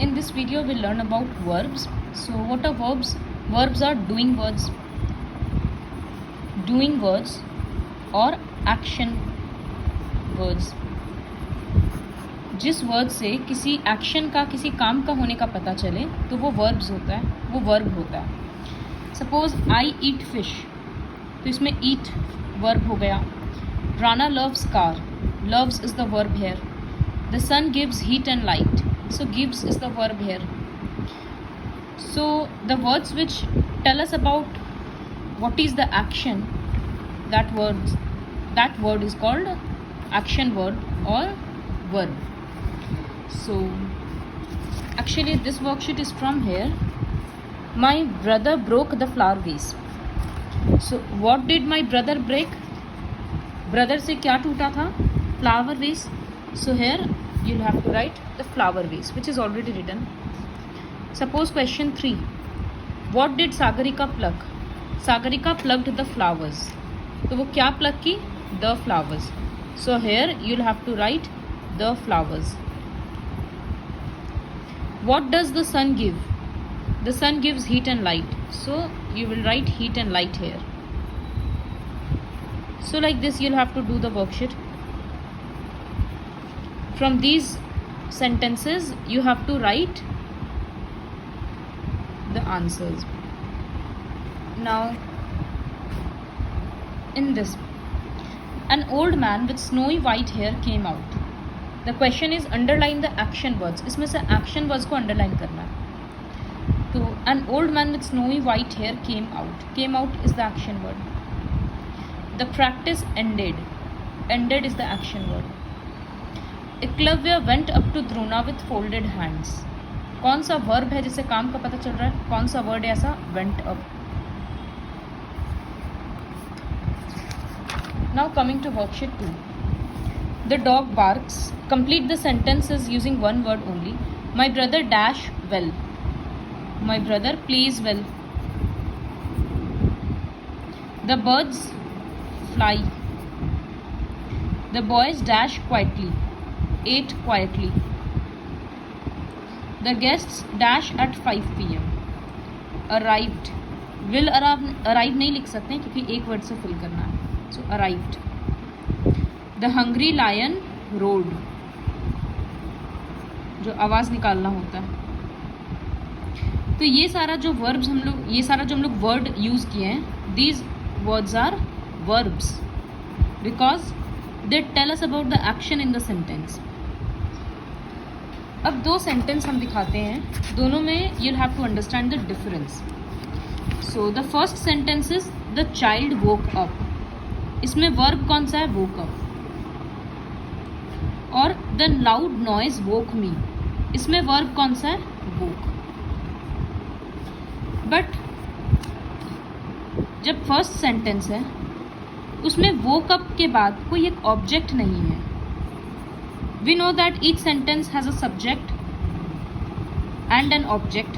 In this video we'll learn about verbs. So what are verbs? Verbs are doing words और action words. जिस word से किसी action का, किसी काम का होने का पता चले तो वो वर्ब्स होता है, वो वर्ब होता है. सपोज आई ईट फिश, तो इसमें ईट वर्ब हो गया. Rana loves car, loves is the verb here. The sun gives heat and light, so gives is the verb here. So the words which tell us about what is the action, that word is called action word or verb. So actually this worksheet is from here. My brother broke the flower vase. So what did my brother break? Brother से क्या टूटा था? Flower vase. So here you'll have to write the flower vase, which is already written. Suppose question 3. What did Sagarika pluck? Sagarika plucked the flowers. तो वो क्या pluck की? The flowers. So here you'll have to write the flowers. What does the sun give? The sun gives heat and light. So you will write heat and light here. So like this you'll have to do the worksheet. From these sentences you have to write the answers. Now in this, an old man with snowy white hair came out. The question is underline the action words. इसमें से action words को underline करना है. तो an old man with snowy white hair came out. Came out is the action word. The practice ended. Ended is the action word. Eklavya went up to Drona with folded hands. कौन सा verb है जिससे काम का पता चल रहा है? कौन सा वर्ड है ऐसा? Went up. Now coming to worksheet 2. The dog barks. Complete the sentences using one word only. My brother dash well. My brother plays well. The birds fly. The boys dash quietly. Ate quietly. The guests dash at 5 p.m. Arrived. Will arrive नहीं लिख सकते क्योंकि एक word से fill करना है. So arrived. The hungry lion roared. जो आवाज़ निकालना होता है. तो ये सारा जो हम लोग वर्ड यूज़ किए हैं, these words are verbs because they tell us about the action in the sentence. अब दो सेंटेंस हम दिखाते हैं, दोनों में you'll have to understand the difference. So the first sentence is the child woke up. इसमें verb कौन सा है? woke up. और the loud noise woke me. इसमें verb कौन सा है? woke. But जब फर्स्ट सेंटेंस है उसमें woke up के बाद कोई एक ऑब्जेक्ट नहीं है. We know that each sentence has a subject and an object.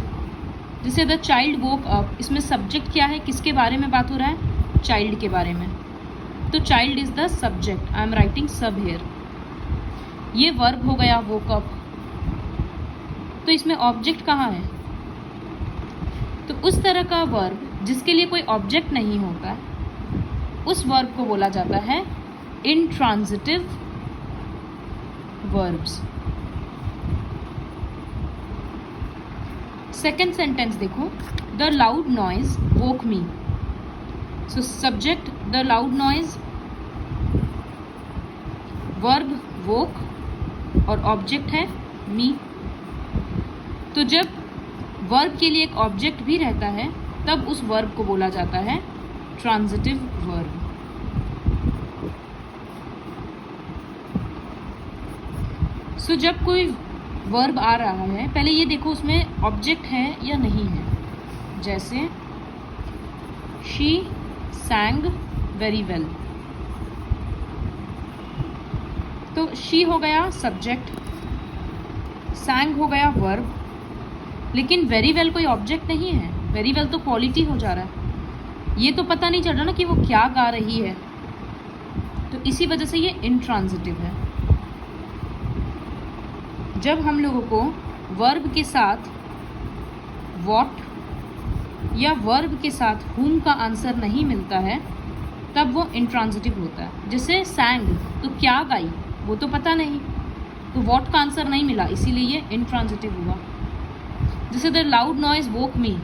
जैसे the child woke up, इसमें subject क्या है? किसके बारे में बात हो रहा है? Child के बारे में. तो child is the subject. I am writing sub here. ये verb हो गया woke up. तो इसमें object कहाँ है? तो उस तरह का verb जिसके लिए कोई object नहीं होता, उस verb को बोला जाता है intransitive verbs. Second sentence देखो, the loud noise woke me. So subject the loud noise, verb woke और object है me. तो जब verb के लिए एक object भी रहता है तब उस verb को बोला जाता है transitive verb. So, जब कोई वर्ब आ रहा है पहले ये देखो उसमें ऑब्जेक्ट है या नहीं है. जैसे शी sang very well. तो शी हो गया सब्जेक्ट, sang हो गया वर्ब, लेकिन very well कोई ऑब्जेक्ट नहीं है. very well तो क्वालिटी हो जा रहा है. ये तो पता नहीं चल रहा ना कि वो क्या गा रही है, तो इसी वजह से ये इंट्रांजिटिव है. जब हम लोगों को वर्ब के साथ वॉट या वर्ब के साथ whom का आंसर नहीं मिलता है तब वो इंट्रांजिटिव होता है। जैसे सैंग, तो क्या गाई, वो तो पता नहीं, तो वॉट का आंसर नहीं मिला, इसीलिए ये इंट्रांजिटिव हुआ। जैसे the loud noise woke me,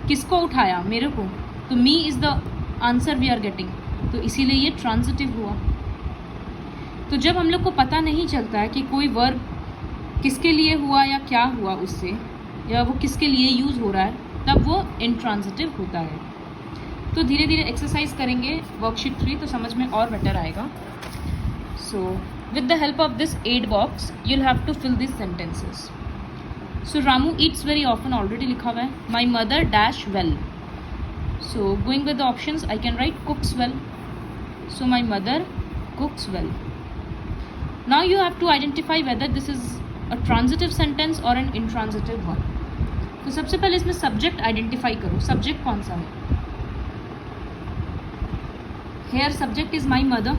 किसको उठाया, मेरे को, तो me is the answer we are getting, तो इसीलिए ये ट्रांजिटिव हुआ। तो जब हम लोग को पता नहीं चलता है कि कोई वर्ब किसके लिए हुआ या क्या हुआ उससे, या वो किसके लिए यूज़ हो रहा है, तब वो इंट्रांजिटिव होता है। तो धीरे धीरे एक्सरसाइज करेंगे वर्कशीट 3 तो समझ में और बेटर आएगा। So with the help of this ad box you'll have to fill this sentences. So Ramu eats very often, already लिखा हुआ है। My mother dash well, so going with the options I can write cooks well, so my mother cooks well. Now you have to identify whether this is a transitive sentence or an intransitive one. तो सबसे पहले इसमें subject identify करो, subject कौन सा है। Here subject is my mother.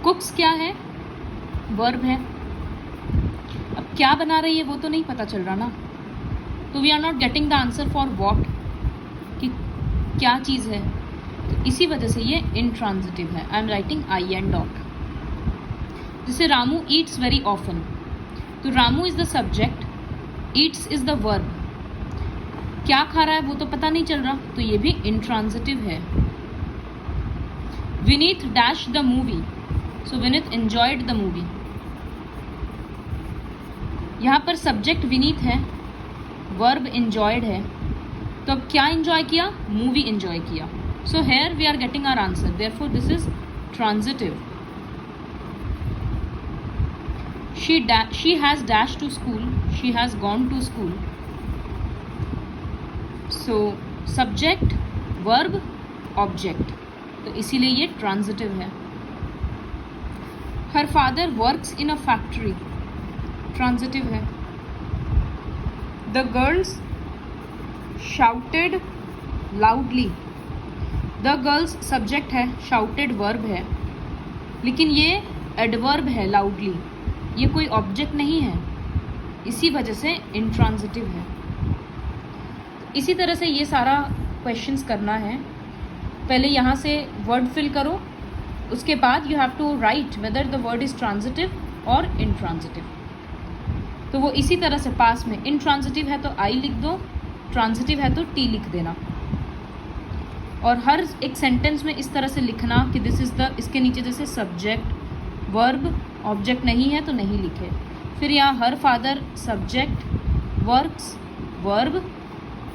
Cooks क्या है, वर्ब है। अब क्या बना रही है वो तो नहीं पता चल रहा ना, तो we are not getting the answer for what, कि क्या चीज़ है, तो इसी वजह से ये इंट्रांजिटिव है। I am writing I N dot. जैसे रामू ईट्स वेरी ऑफन, तो Ramu is the subject, eats is the verb. क्या खा रहा है वो तो पता नहीं चल रहा, तो ये भी इंट्रांजिटिव है। Vineet dash the movie, so Vineet enjoyed the movie. यहाँ पर सब्जेक्ट विनीत है, वर्ब एंजॉयड है, तो अब क्या एंजॉय किया, मूवी एंजॉय किया। So here we are getting our answer. Therefore, this is transitive. She has dashed to school. She has gone to school. So subject, verb, object. तो इसीलिए ये transitive है। Her father works in a factory. Transitive है। The girls shouted loudly. The girls subject है, shouted verb है, लेकिन ये adverb है लाउडली, ये कोई ऑब्जेक्ट नहीं है, इसी वजह से इंट्रांजिटिव है। इसी तरह से ये सारा क्वेश्चंस करना है। पहले यहाँ से वर्ड फिल करो, उसके बाद you have to write whether the word is transitive और इंट्रांजिटिव। तो वो इसी तरह से पास में इंट्रांजिटिव है तो आई लिख दो, ट्रांजिटिव है तो टी लिख देना। और हर एक सेंटेंस में इस तरह से लिखना कि दिस इज़ द, इसके नीचे जैसे सब्जेक्ट, वर्ब, ऑब्जेक्ट नहीं है तो नहीं लिखे। फिर यहाँ her father subject, works, verb,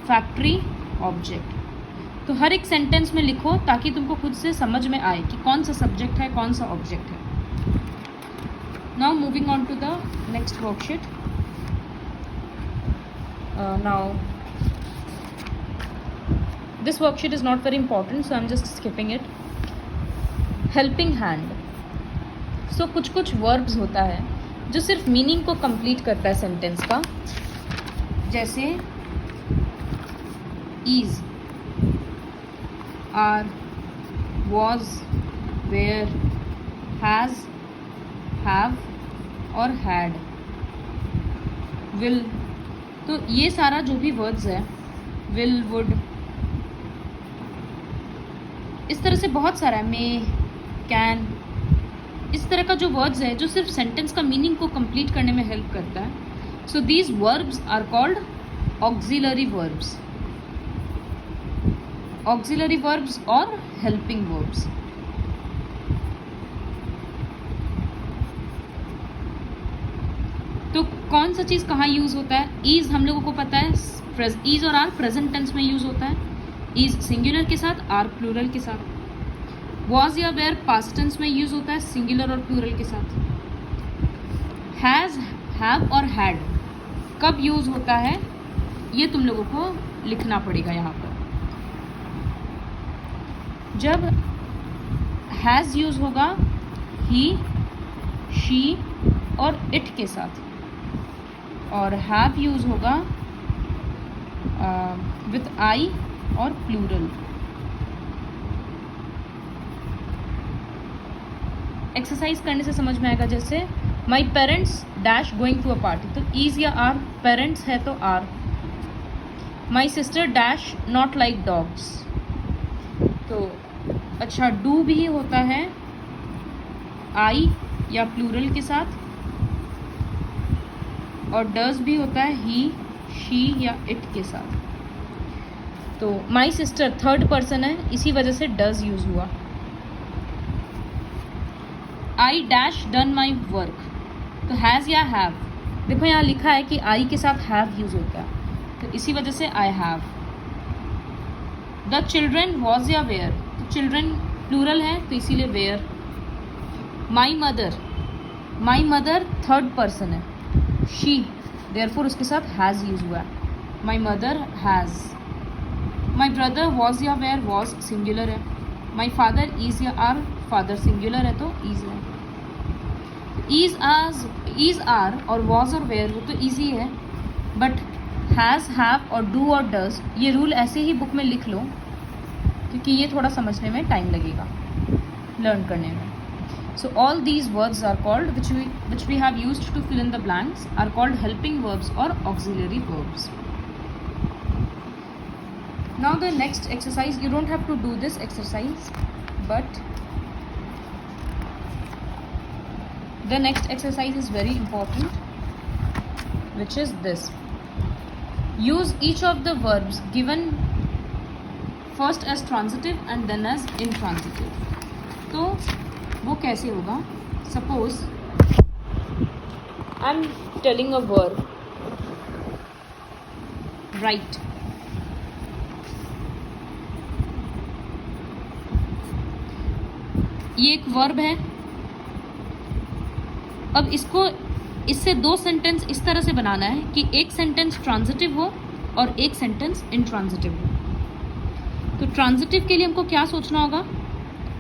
factory, object. तो हर एक सेंटेंस में लिखो ताकि तुमको खुद से समझ में आए कि कौन सा सब्जेक्ट है, कौन सा ऑब्जेक्ट है। Now moving on to the next worksheet. Now this worksheet is not very important, so I'm just skipping it. Helping hand. So कुछ verbs होता है जो सिर्फ मीनिंग को कंप्लीट करता है सेंटेंस का, जैसे is, are, was, were, has, have और had, will। तो ये सारा जो भी वर्ड्स है, will, would, इस तरह से बहुत सारा है, मे, कैन, इस तरह का जो वर्ड्स है जो सिर्फ सेंटेंस का मीनिंग को कंप्लीट करने में हेल्प करता है। So these verbs are called auxiliary verbs, auxiliary verbs और हेल्पिंग वर्ब्स। तो कौन सा चीज़ कहाँ यूज़ होता है, ईज हम लोगों को पता है, ईज और आर प्रेजेंट टेंस में यूज़ होता है, इज सिंगुलर के साथ, आर प्लूरल के साथ। वॉज या वेयर पास्ट टेंस में यूज होता है, सिंगुलर और प्लूरल के साथ। हैज़, हैव और हैड कब यूज होता है ये तुम लोगों को लिखना पड़ेगा यहाँ पर। जब हैज़ यूज होगा ही, शी और इट के साथ, और हैव यूज होगा विथ आई और प्लूरल। एक्सरसाइज करने से समझ में आएगा। जैसे my parents dash going to a party, तो इज या आर, पेरेंट्स है तो are. My sister dash not like dogs, तो अच्छा डू भी होता है आई या प्लूरल के साथ, और डज भी होता है ही, शी या इट के साथ। तो माई सिस्टर थर्ड पर्सन है, इसी वजह से डज यूज हुआ। I dash done my work, तो हैज़ या हैव, देखो यहाँ लिखा है कि आई के साथ हैव यूज होता है, तो इसी वजह से I have. The children was या वेयर, तो चिल्ड्रेन प्लूरल है तो इसीलिए were. My mother third person है, शी, देयरफॉर उसके साथ हैज़ यूज हुआ है, my mother has. My brother was या वेयर, वॉज सिंगुलर है। माई फादर इज या आर, फादर सिंगुलर है तो इज है। इज आर और वॉज और वेयर वो तो ईजी है, बट हैज़, हैव और डू और डज ये रूल ऐसे ही बुक में लिख लो, क्योंकि ये थोड़ा समझने में टाइम लगेगा, लर्न करने में। So all these words are called, which we have used to fill in the blanks, are called helping verbs or auxiliary verbs. Now the next exercise, you don't have to do this exercise, but the next exercise is very important, which is this. Use each of the verbs given first as transitive and then as intransitive. तो वो कैसे होगा? Suppose I am telling a verb, right. ये एक verb है। अब इससे दो सेंटेंस इस तरह से बनाना है कि एक सेंटेंस ट्रांजिटिव हो और एक सेंटेंस इंट्रांजिटिव हो। तो ट्रांजिटिव के लिए हमको क्या सोचना होगा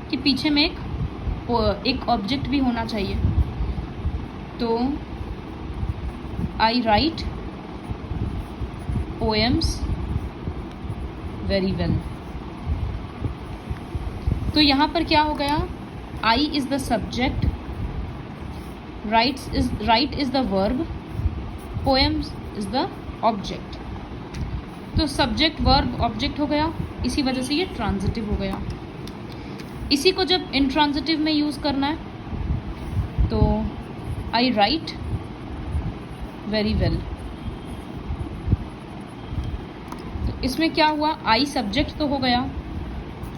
कि पीछे में एक ऑब्जेक्ट भी होना चाहिए। तो I write poems very well, तो यहाँ पर क्या हो गया? I is the subject, right is the verb, poems is the object. तो सब्जेक्ट वर्ब ऑब्जेक्ट हो गया, इसी वजह से ये ट्रांजिटिव हो गया। इसी को जब इंट्रांजिटिव में यूज़ करना है तो आई राइट वेरी वेल, तो इसमें क्या हुआ? आई सब्जेक्ट तो हो गया,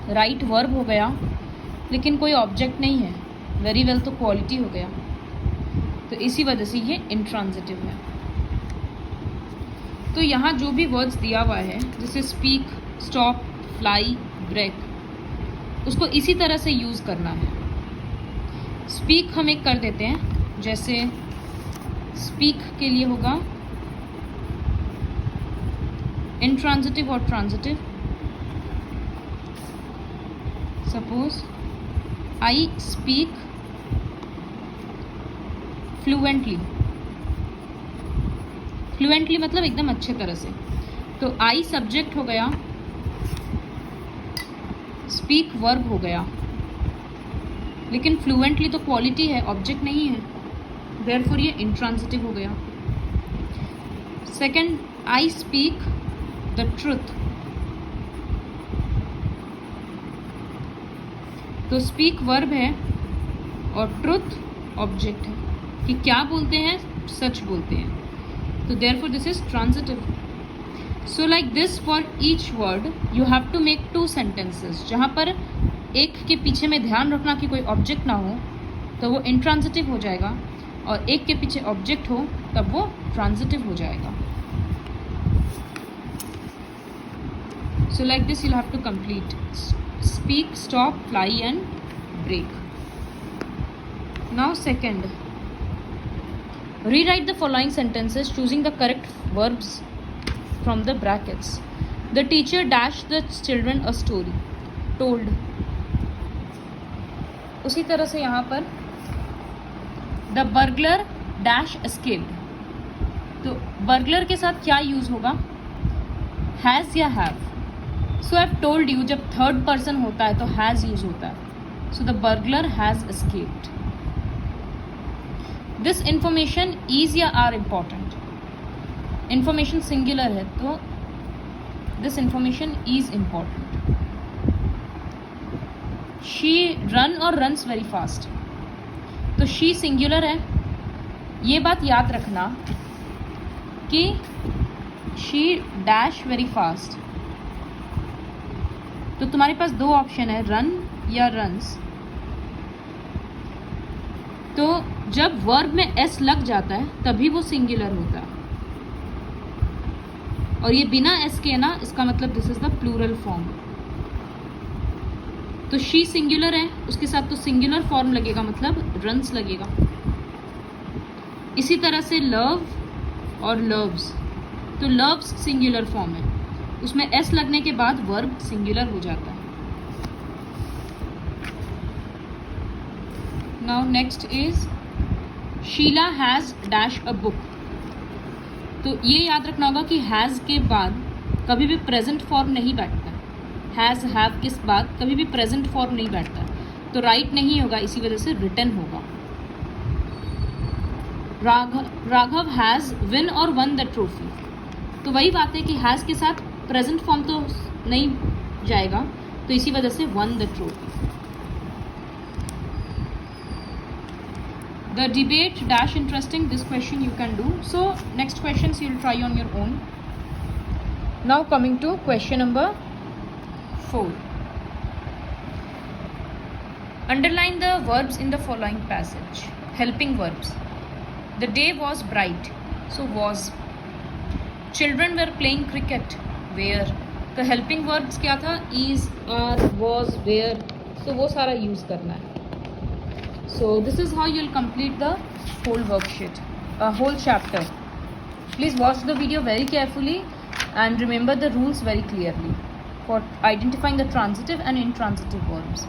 राइट वर्ब हो गया, लेकिन कोई ऑब्जेक्ट नहीं है। वेरी वेल तो क्वालिटी हो गया, तो इसी वजह से ये इंट्रांजिटिव है। तो यहाँ जो भी वर्ड्स दिया हुआ है, जैसे स्पीक, स्टॉप, फ्लाई, ब्रेक, उसको इसी तरह से यूज़ करना है। स्पीक हम एक कर देते हैं, जैसे स्पीक के लिए होगा इंट्रांजिटिव और transitive. Suppose I speak fluently, fluently मतलब एकदम अच्छे तरह से। तो आई सब्जेक्ट हो गया, स्पीक वर्ब हो गया, लेकिन फ्लुएंटली तो क्वालिटी है, ऑब्जेक्ट नहीं है, देयरफॉर ये इंट्रांजिटिव हो गया। Second, I speak the truth, तो स्पीक वर्ब है और ट्रुथ ऑब्जेक्ट है, कि क्या बोलते हैं? सच बोलते हैं, तो therefore this is transitive. So like this for each word you have to make 2 sentences, जहाँ पर एक के पीछे में ध्यान रखना कि कोई ऑब्जेक्ट ना हो, तो वो इंट्रांजिटिव हो जाएगा, और एक के पीछे ऑब्जेक्ट हो तब वो ट्रांजिटिव हो जाएगा। सो like this you'll have to complete speak, stop, fly and break. Now second, rewrite the following sentences choosing the correct verbs from the brackets. The teacher dashed the children a story, told. उसी तरह से यहाँ पर the burglar dash escaped, तो burglar के साथ क्या use होगा? has या have। So I've told you, जब थर्ड पर्सन होता है तो has यूज होता है, so the burglar has escaped। This information is या आर इम्पॉर्टेंट. इंफॉर्मेशन सिंगुलर है तो this information is important. She run और रन्स वेरी फास्ट, तो शी सिंगुलर है. ये बात याद रखना कि शी डैश वेरी फास्ट. तो तुम्हारे पास दो ऑप्शन है, रन या रन्स. तो जब वर्ब में एस लग जाता है तभी वो सिंगुलर होता है, और ये बिना एस के ना, इसका मतलब this is the plural form. तो शी सिंगुलर है, उसके साथ तो सिंगुलर फॉर्म लगेगा, मतलब रन्स लगेगा. इसी तरह से लव और लव्स, तो लव्स सिंगुलर फॉर्म है, उसमें एस लगने के बाद वर्ब सिंगुलर हो जाता है. Now next is Sheela has dash a book. तो ये याद रखना होगा कि हैज़ के बाद कभी भी प्रेजेंट फॉर्म नहीं बैठता. हैज़ हैव के बाद कभी भी प्रेजेंट फॉर्म नहीं बैठता, तो राइट नहीं होगा, इसी वजह से रिटन होगा. राघव हैज़ विन और वन द ट्रॉफी. तो वही बात है कि हैज़ के साथ प्रेजेंट फॉर्म तो नहीं जाएगा, तो इसी वजह से one the trophy. The debate dash interesting. This question you can do. So next questions you'll try on your own. Now coming to question number 4. Underline the verbs in the following passage. Helping verbs. The day was bright. So was. Children were playing cricket. Where. The helping verbs क्या था? Is, are, was, where. So वो सारा use करना है. So this is how you'll complete the whole worksheet, whole chapter. Please watch the video very carefully and remember the rules very clearly for identifying the transitive and intransitive verbs.